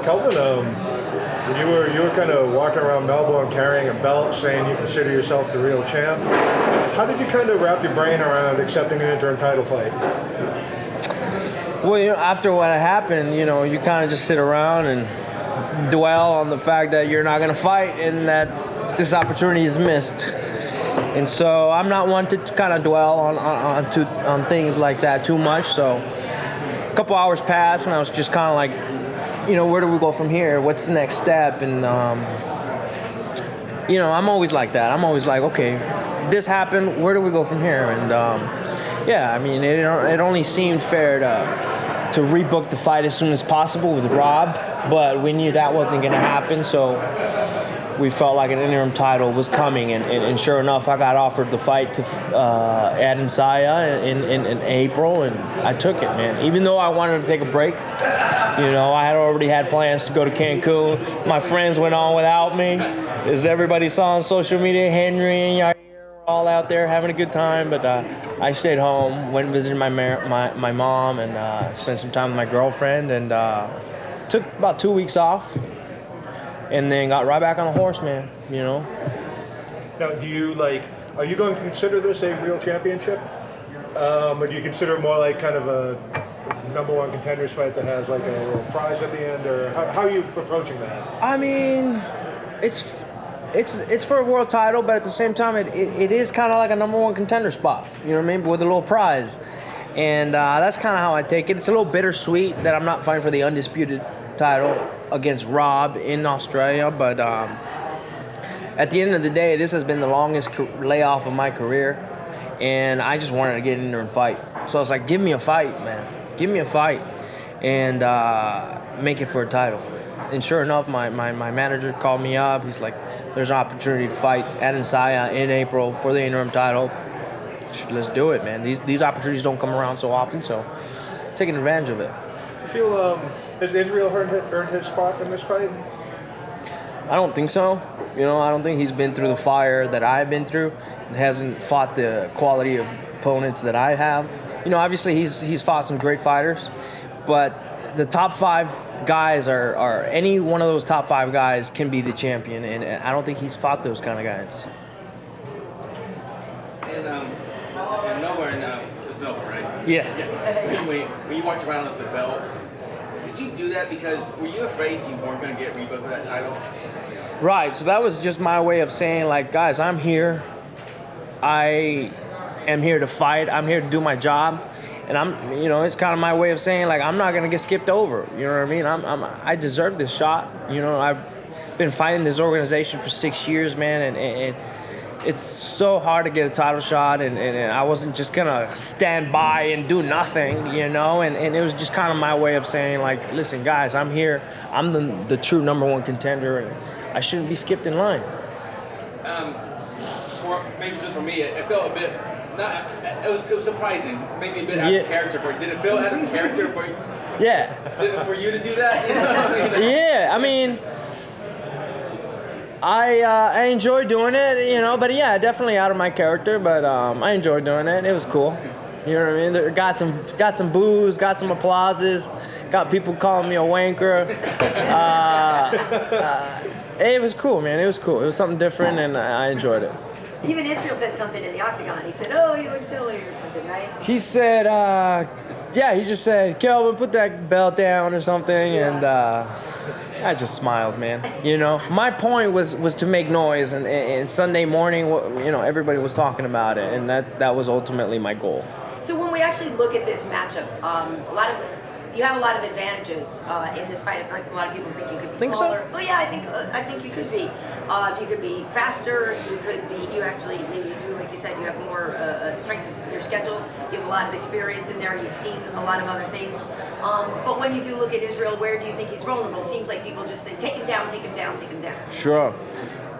Kelvin, you were kind of walking around Melbourne carrying a belt, saying you consider yourself the real champ. How did you kind of wrap your brain around accepting an interim title fight? Well, after what happened, you kind of just sit around and dwell on the fact that you're not going to fight and that this opportunity is missed. And so I'm not one to kind of dwell on things like that too much. So a couple hours passed, and I was just kind of like, where do we go from here? What's the next step? And, I'm always like that. I'm always like, okay, this happened. Where do we go from here? And, it only seemed fair to rebook the fight as soon as possible with Rob, but we knew that wasn't going to happen. So we felt like an interim title was coming, and sure enough, I got offered the fight to Adesanya in April, and I took it, man. Even though I wanted to take a break, I had already had plans to go to Cancun. My friends went on without me. As everybody saw on social media, Henry and Yair were all out there having a good time, but I stayed home, went and visited my mom, and spent some time with my girlfriend, and took about 2 weeks off. And then got right back on the horse, man, Now, are you going to consider this a real championship? Or do you consider it more like kind of a number one contenders fight that has like a little prize at the end? Or how are you approaching that? I mean, it's for a world title, but at the same time, it is kind of like a number one contender spot, with a little prize. And that's kind of how I take it. It's a little bittersweet that I'm not fighting for the undisputed title against Rob in Australia, but at the end of the day, this has been the longest layoff of my career, and I just wanted to get in there and fight. So I was like, give me a fight, man. Give me a fight, and make it for a title. And sure enough, my manager called me up. He's like, there's an opportunity to fight Adesanya in April for the interim title. Let's do it, man. These opportunities don't come around so often, so taking advantage of it. I feel has Israel earned his spot in this fight? I don't think so. I don't think he's been through the fire that I've been through and hasn't fought the quality of opponents that I have. Obviously he's fought some great fighters, but the top 5 guys are any one of those top 5 guys can be the champion, and I don't think he's fought those kind of guys. And nowhere is Melbourne, right? Yeah. Yes. When you walked around with the belt, did you do that because were you afraid you weren't going to get rebooked for that title? Right. So that was just my way of saying, like, guys, I'm here. I am here to fight. I'm here to do my job, and it's kind of my way of saying, like, I'm not going to get skipped over. You know what I mean? I deserve this shot. I've been fighting this organization for 6 years, man, and it's so hard to get a title shot, and I wasn't just gonna stand by and do nothing, and it was just kind of my way of saying, like, listen, guys, I'm here. I'm the true number one contender, and I shouldn't be skipped in line. Maybe just for me, it felt a bit it was surprising, maybe a bit out of character for you. Did it feel out of character for you? Yeah. For you to do that? Yeah, I mean, I enjoy doing it, but yeah, definitely out of my character, but I enjoy doing it. It was cool. You know what I mean? Got some boos, got some applauses, got people calling me a wanker. It was cool, man. It was cool. It was something different, and I enjoyed it. Even Israel said something in the octagon. He said, "Oh, you look silly," or something, right? He said, he just said, "Kelvin, put that belt down," or something, and I just smiled, man. My point was to make noise, and Sunday morning, everybody was talking about it, and that was ultimately my goal. So when we actually look at this matchup, you have a lot of advantages in this fight. A lot of people think you could be smaller. So? Well, yeah, I think you could be. You could be faster. You could be. You do, like you said, you have more strength of your schedule. You have a lot of experience in there. You've seen a lot of other things. But when you do look at Israel, where do you think he's vulnerable? It seems like people just say, take him down, take him down, take him down. Sure.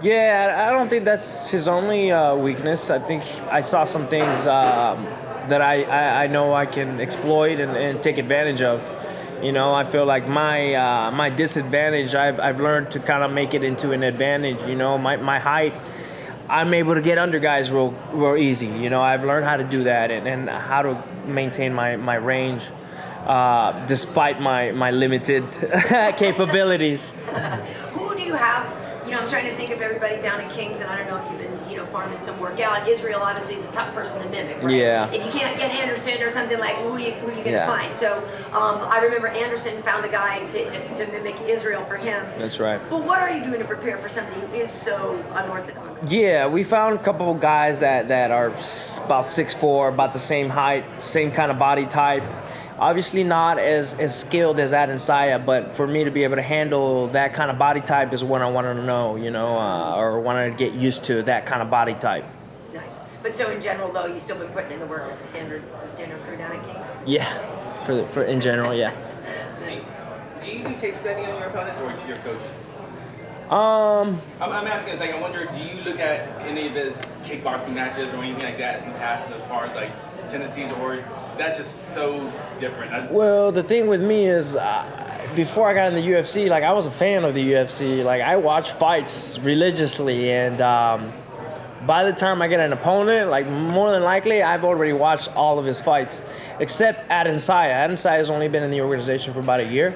Yeah, I don't think that's his only weakness. I think I saw some things that I know I can exploit and take advantage of. I feel like my disadvantage, I've learned to kind of make it into an advantage. My height, I'm able to get under guys real easy. I've learned how to do that and how to maintain my range despite my limited capabilities. Who do you have? You know, I'm trying to think of everybody down at Kings, and I don't know if you've been, you know, farming some workout. Israel obviously is a tough person to mimic, right? Yeah. If you can't get Anderson or something, like, who are you going to Yeah. find? So I remember Anderson found a guy to mimic Israel for him. That's right. But what are you doing to prepare for somebody who is so unorthodox? Yeah, we found a couple of guys that are about 6'4", about the same height, same kind of body type. Obviously not as skilled as Adesanya, but for me to be able to handle that kind of body type is what I wanted to know, you know, or wanted to get used to that kind of body type. Nice. But so in general, though, you've still been putting in the work with the standard crew down at Kings? Yeah, for in general, yeah. Nice. Do you do tape study on your opponents or your coaches? I'm asking, like, I wonder, do you look at any of his kickboxing matches or anything like that in the past as far as like tendencies, or is that just so different? Well, the thing with me is, before I got in the UFC, like I was a fan of the UFC. Like I watched fights religiously, and by the time I get an opponent, like more than likely, I've already watched all of his fights, except Adesanya. Adesanya has only been in the organization for about a year,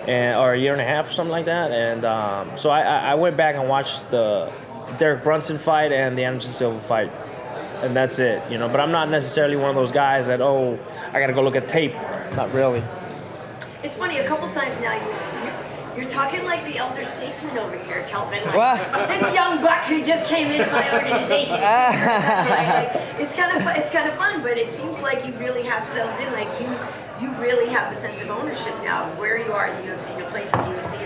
or a year and a half, or something like that. And so I went back and watched the Derek Brunson fight and the Anderson Silva fight. And that's it, you know. But I'm not necessarily one of those guys that, oh, I got to go look at tape. Not really. It's funny, a couple times now you're talking like the elder statesman over here, Kelvin. Like, What? this young buck who just came into my organization. Like, it's kind of fun, but it seems like you really have settled in. Like you really have a sense of ownership now, where you are in the UFC, your place in the UFC.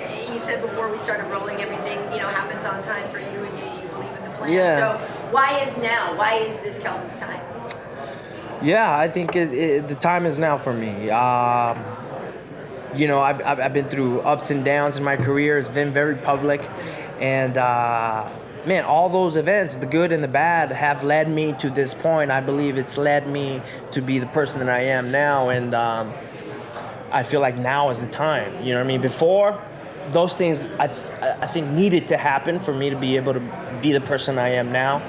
And you said before we started rolling, everything, you know, happens on time for you, and you believe in the plan. Yeah. So why is now? Why is this Kelvin's time? Yeah, I think the time is now for me. You know, I've been through ups and downs in my career. It's been very public. And, man, all those events, the good and the bad, have led me to this point. I believe it's led me to be the person that I am now. And I feel like now is the time. You know what I mean? Before, those things I think needed to happen for me to be able to be the person I am now.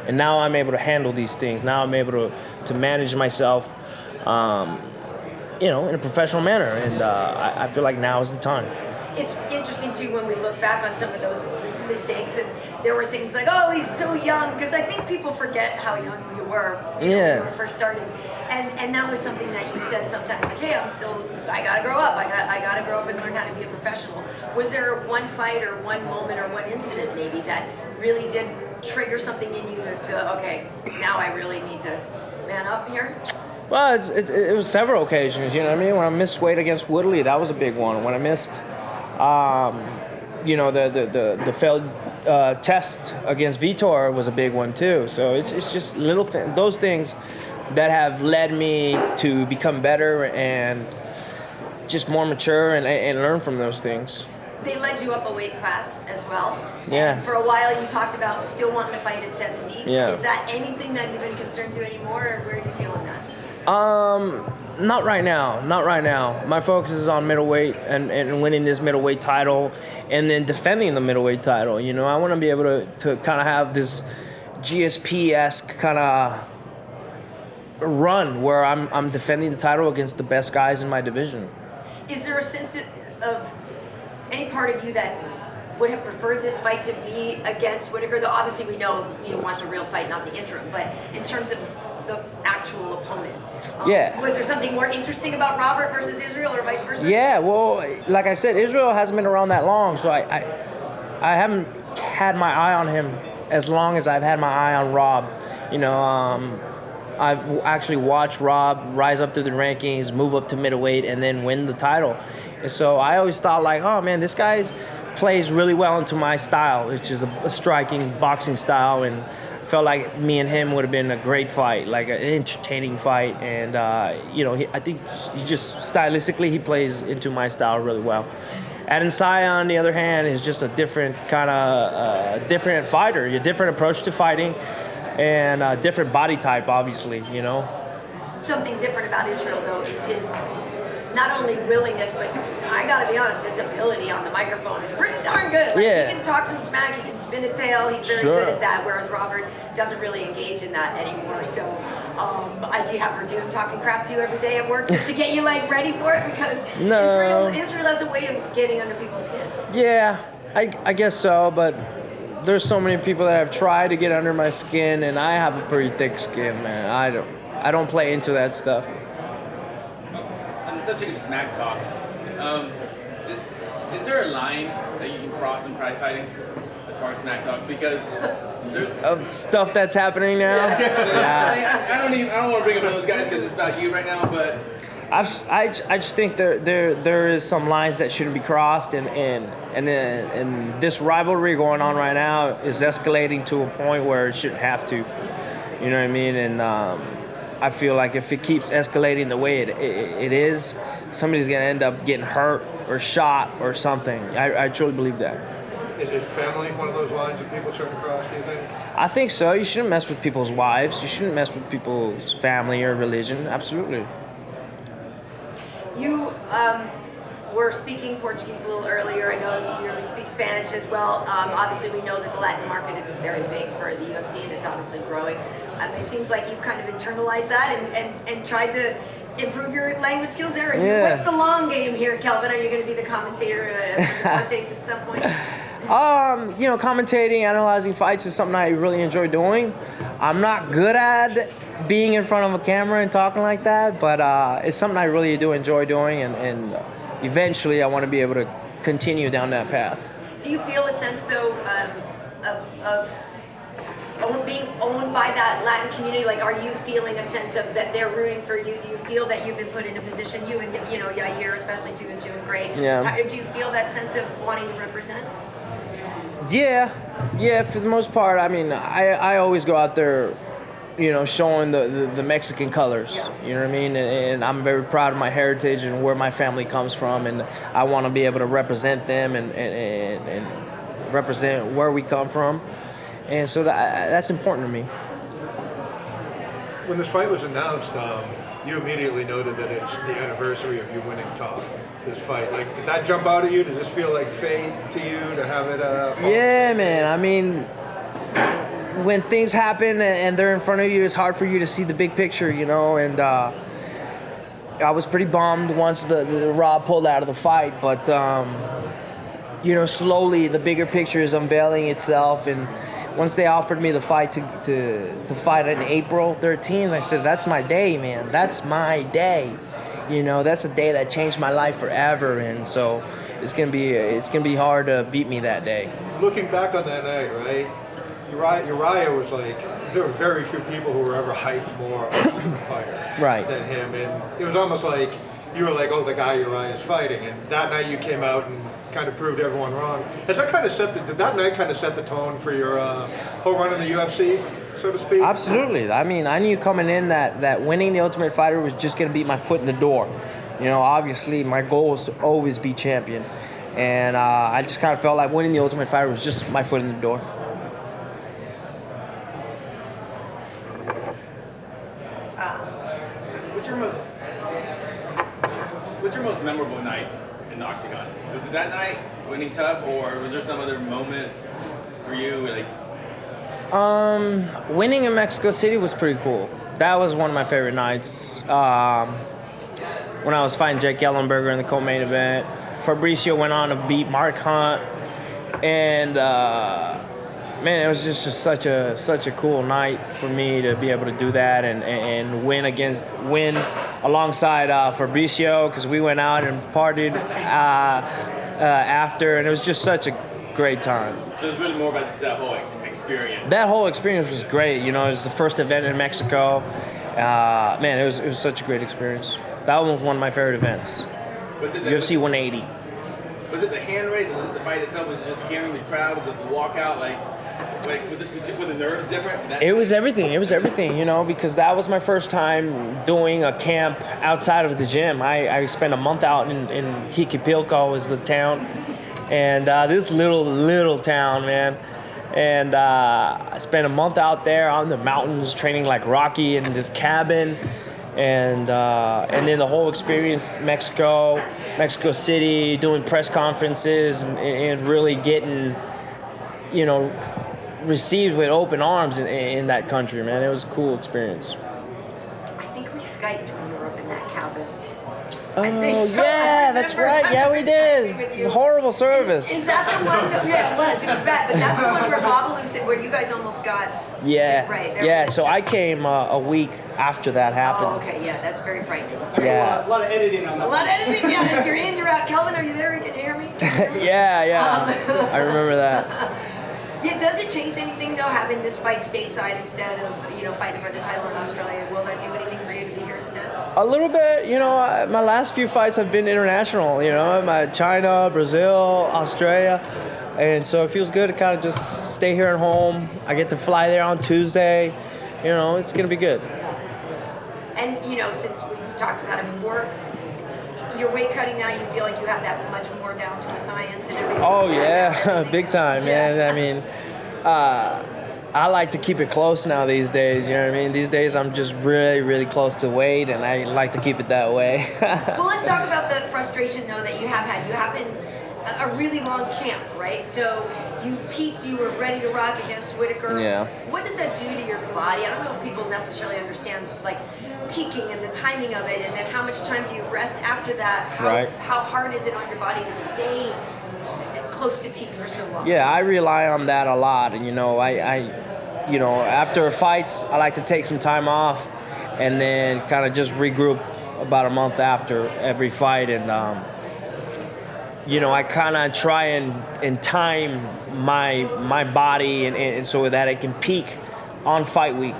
And now I'm able to handle these things. Now I'm able to manage myself, you know, in a professional manner. And I feel like now is the time. It's interesting too when we look back on some of those mistakes, and there were things like, oh, he's so young, because I think people forget how young you were, you know, when you were first starting. And that was something that you said sometimes, like, hey, I gotta grow up. I gotta grow up and learn how to be a professional. Was there one fight or one moment or one incident maybe that really did trigger something in you to okay, now I really need to man up here? Well, it was several occasions, you know what I mean? When I missed weight against Woodley, that was a big one. When I missed, you know, the failed test against Vitor was a big one too. So it's just little those things that have led me to become better and just more mature and learn from those things. They led you up a weight class as well. Yeah. And for a while you talked about still wanting to fight at 70. Yeah. Is that anything that even concerns you anymore, or where do you feel on that? Not right now. Not right now. My focus is on middleweight and winning this middleweight title, and then defending the middleweight title. You know, I want to be able to kind of have this GSP-esque kind of run where I'm defending the title against the best guys in my division. Is there a sense of any part of you that would have preferred this fight to be against Whittaker? Though obviously we know you want the real fight, not the interim. But in terms of the actual opponent, yeah. Was there something more interesting about Robert versus Israel, or vice versa? Yeah, well, like I said, Israel hasn't been around that long, so I haven't had my eye on him as long as I've had my eye on Rob. You know, I've actually watched Rob rise up through the rankings, move up to middleweight, and then win the title. And so I always thought, like, oh man, this guy plays really well into my style, which is a striking boxing style, and felt like me and him would have been a great fight, like an entertaining fight. And you know, I think he just stylistically he plays into my style really well. Adesanya, on the other hand, is just a different kind of different fighter, a different approach to fighting, and a different body type, obviously, you know. Something different about Israel, though, is his not only willingness, but I gotta be honest, his ability on the microphone is pretty darn good. Like, Yeah. he can talk some smack, he can spin a tail, he's very Sure. good at that, whereas Robert doesn't really engage in that anymore. So I do have her do him talking crap to you every day at work just to get you like ready for it, because No. Israel has a way of getting under people's skin. Yeah, I guess so, but there's so many people that have tried to get under my skin, and I have a pretty thick skin, man. I don't play into that stuff. On the subject of smack talk, is there a line that you can cross in prize fighting as far as smack talk? Because there's Of stuff that's happening now. Yeah. I don't want to bring up those guys because it's about you right now, but I just think there is some lines that shouldn't be crossed, and this rivalry going on right now is escalating to a point where it shouldn't have to. You know what I mean? And I feel like if it keeps escalating the way it is, somebody's gonna end up getting hurt or shot or something. I truly believe that. Is family one of those lines that people shouldn't cross, do you think? I think so. You shouldn't mess with people's wives. You shouldn't mess with people's family or religion. Absolutely. You were speaking Portuguese a little earlier. I know you speak Spanish as well. Obviously, we know that the Latin market is very big for the UFC, and it's obviously growing. It seems like you've kind of internalized that and tried to improve your language skills there. Yeah. What's the long game here, Kelvin? Are you going to be the commentator for Mondays at some point? Commentating, analyzing fights is something I really enjoy doing. I'm not good at being in front of a camera and talking like that, but it's something I really do enjoy doing, and eventually I want to be able to continue down that path. Do you feel a sense, though, of being owned by that Latin community? Like, are you feeling a sense of that they're rooting for you? Do you feel that you've been put in a position, you and Yair especially too is doing great? Yeah. Do you feel that sense of wanting to represent? Yeah, for the most part. I mean, I always go out there, showing the Mexican colors. Yeah. You know what I mean? And I'm very proud of my heritage and where my family comes from, and I want to be able to represent them and represent where we come from. And so that's important to me. When this fight was announced, you immediately noted that it's the anniversary of you winning tough, this fight. Like, did that jump out at you? Did this feel like fate to you to have it? Yeah, man. I mean, when things happen and they're in front of you, it's hard for you to see the big picture, and I was pretty bummed once the Rob pulled out of the fight, but slowly the bigger picture is unveiling itself. And once they offered me the fight to fight on April 13th, I said, that's my day, man. That's my day. That's a day that changed my life forever, and so it's gonna be hard to beat me that day. Looking back on that night, right? Uriah was like, there were very few people who were ever hyped more on the fighter Right. than him, and it was almost like you were like, oh, the guy Uriah's fighting, and that night you came out and kind of proved everyone wrong. Did that night kind of set the tone for your whole run in the UFC, so to speak? Absolutely. I mean, I knew coming in that winning the Ultimate Fighter was just going to be my foot in the door. Obviously my goal was to always be champion, and I just kind of felt like winning the Ultimate Fighter was just my foot in the door. What's your most memorable night in the octagon? Was it that night winning tough, or was there some other moment for you? Winning in Mexico City was pretty cool. That was one of my favorite nights. When I was fighting Jake Ellenberger in the co-main event, Fabricio went on to beat Mark Hunt, and man, it was just such a cool night for me to be able to do that and win alongside Fabricio, because we went out and partied after, and it was just such a great time. So it was really more about just that whole experience. That whole experience was great. It was the first event in Mexico. Man, it was such a great experience. That one was one of my favorite events. UFC 180. Was it the hand raise? Was it the fight itself? Was it just hearing the crowd? Was it the walkout? Were the nerves different? It was everything. Because that was my first time doing a camp outside of the gym. I spent a month out in Jiquipilco, is the town, and this little town, man. And I spent a month out there on the mountains training like Rocky in this cabin. and then the whole experience, Mexico City, doing press conferences and really getting, received with open arms in that country, man. It was a cool experience. I think we Skyped when you were up in that cabin. Oh, yeah, that's right. Yeah, we did. Horrible service. Is that the one? Yeah, it was. It was bad. But that's the one where Babalu said, where you guys almost got. Yeah. Right. Yeah, so I came a week after that happened. Oh, okay. Yeah, that's very frightening. Yeah. A lot of editing on that. A lot of editing. Yeah, you're in, you're out. Kelvin, are you there? Can you hear me? Yeah. I remember that. Yeah, does it change anything though, having this fight stateside instead of fighting for the title in Australia? Will that do anything for you to be here instead? A little bit, my last few fights have been international, my China, Brazil, Australia. And so it feels good to kind of just stay here at home. I get to fly there on Tuesday. It's going to be good. And, since we talked about it before, your weight cutting now, you feel like you have that much more down to a science and everything? Oh, yeah, big time, man. I mean, I like to keep it close now these days, you know what I mean? These days I'm just really, really close to weight, and I like to keep it that way. Well, let's talk about the frustration, though, that you have had. You have been a really long camp, right? So you peaked, you were ready to rock against Whittaker. Yeah. What does that do to your body? I don't know if people necessarily understand, like, peaking and the timing of it, and then how much time do you rest after that? How hard is it on your body to stay close to peak for so long? Yeah, I rely on that a lot, and after fights, I like to take some time off, and then kind of just regroup about a month after every fight, and I kind of try and time my body and so that it can peak on fight week.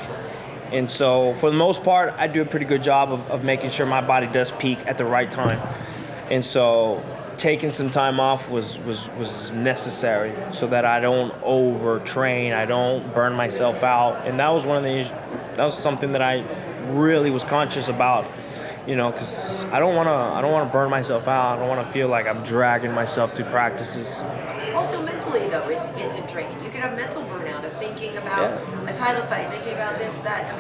And so for the most part, I do a pretty good job of making sure my body does peak at the right time. And so taking some time off was necessary so that I don't overtrain, I don't burn myself out. And that was that was something that I really was conscious about, because I don't want to burn myself out. I don't want to feel like I'm dragging myself to practices. Also mentally, though, it's a drain. You can have mental burnout of thinking about a title fight, thinking about this, that.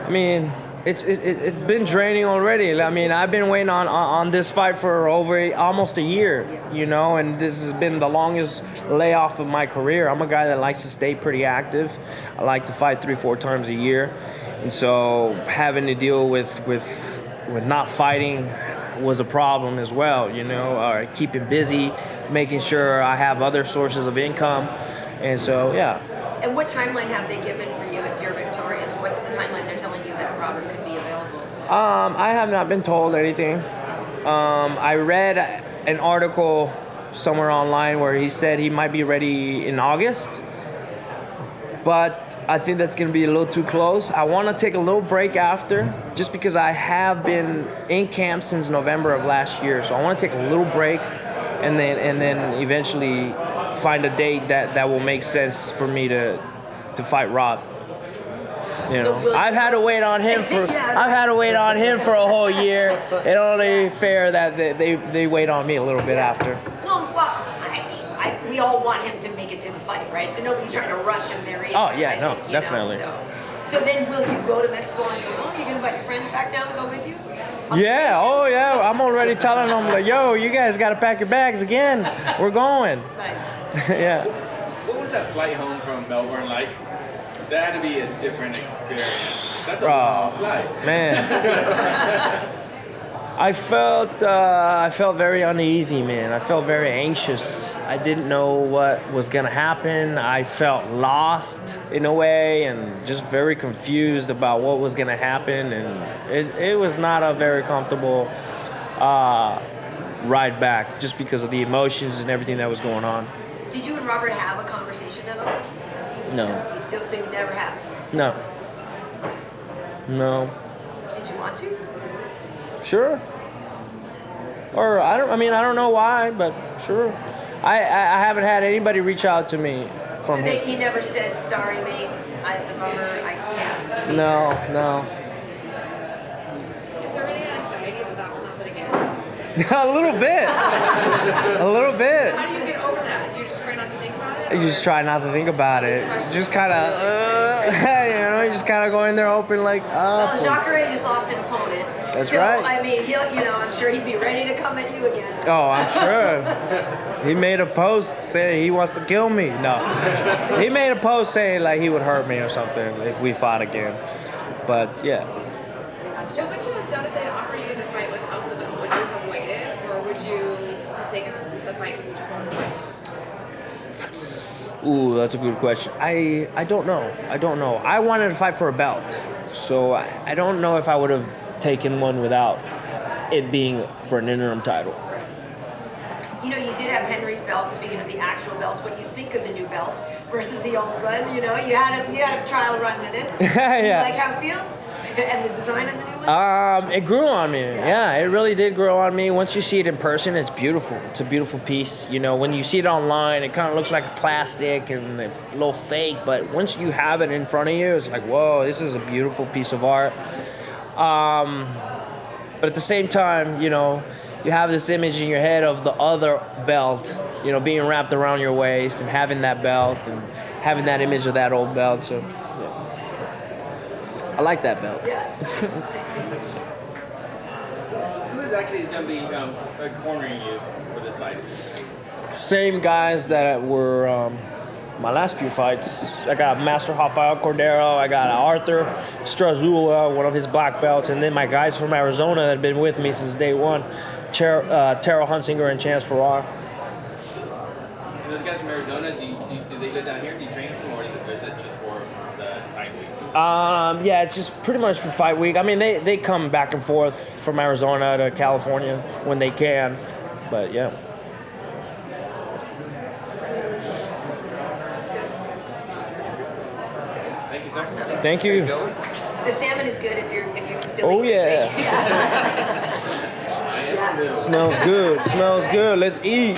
I mean, it's been draining already. I mean, I've been waiting on this fight for almost a year, and this has been the longest layoff of my career. I'm a guy that likes to stay pretty active. I like to fight 3-4 times a year, and so having to deal with not fighting was a problem as well, keeping busy, making sure I have other sources of income, and so, yeah. And what timeline have they given for you if you're victorious? What's the timeline they're telling you that Robert could be available? I have not been told anything. I read an article somewhere online where he said he might be ready in August, but I think that's going to be a little too close. I want to take a little break after, just because I have been in camp since November of last year. So I want to take a little break, and then eventually find a date that will make sense for me to fight Rob. I've had to wait on him for a whole year. It's only fair that they wait on me a little bit after. Well, we all want him to make it to the fight, right? So nobody's trying to rush him there either. Oh, yeah, definitely. So then will you go to Mexico on your own? Are you going to invite your friends back down to go with you? Yeah, oh yeah. I'm already telling them, like, yo, you guys got to pack your bags again. We're going. Nice. Yeah. What was that flight home from Melbourne like? That had to be a different experience. That's a long flight. Man. I felt very uneasy, man. I felt very anxious. I didn't know what was gonna happen. I felt lost in a way, and just very confused about what was gonna happen. And it was not a very comfortable ride back, just because of the emotions and everything that was going on. Did you and Robert have a conversation at all? No. So you never have? No. Did you want to? Sure. Or I don't know why, but sure. I haven't had anybody reach out to me from his. He never said, sorry, mate, it's a bummer, I can't. No. Is there any anxiety that will happen again? A little bit. How do you get over that? You just try not to think about it? You just try not to think about it. Just kind of, you just kind of go in there open like, Well, Jacare just lost an opponent. That's so, right. I mean, I'm sure he'd be ready to come at you again. Oh, I'm sure. He made a post saying he wants to kill me. No. He made a post saying like he would hurt me or something if we fought again. But yeah. What would you have done if they'd offered you the fight without the belt? Would you have waited, or would you have taken the fight because you just wanted to win? Ooh, that's a good question. I don't know. I wanted to fight for a belt. So I don't know if I would have taken one without it being for an interim title. You did have Henry's belt. Speaking of the actual belts, what do you think of the new belt versus the old one? You had a trial run with it. Do you like how it feels and the design of the new one? It grew on me. Yeah, it really did grow on me. Once you see it in person, it's beautiful. It's a beautiful piece. When you see it online, it kind of looks like a plastic and a little fake. But once you have it in front of you, it's like, whoa, this is a beautiful piece of art. But at the same time, you have this image in your head of the other belt, being wrapped around your waist and having that belt and having that image of that old belt. So, yeah. I like that belt. Who exactly is going to be cornering you for this fight? Same guys that were my last few fights. I got Master Rafael Cordero, I got Arthur Strazula, one of his black belts, and then my guys from Arizona that have been with me since day one, Terrell Hunsinger and Chance Farrar. And those guys from Arizona, do they live down here? Do you train them, or is it just for the fight week? Yeah, it's just pretty much for fight week. I mean, they come back and forth from Arizona to California when they can, but yeah. Thank you, sir. Thank you. The salmon is good if you can still Oh eat the yeah. steak. Smells good. Let's eat.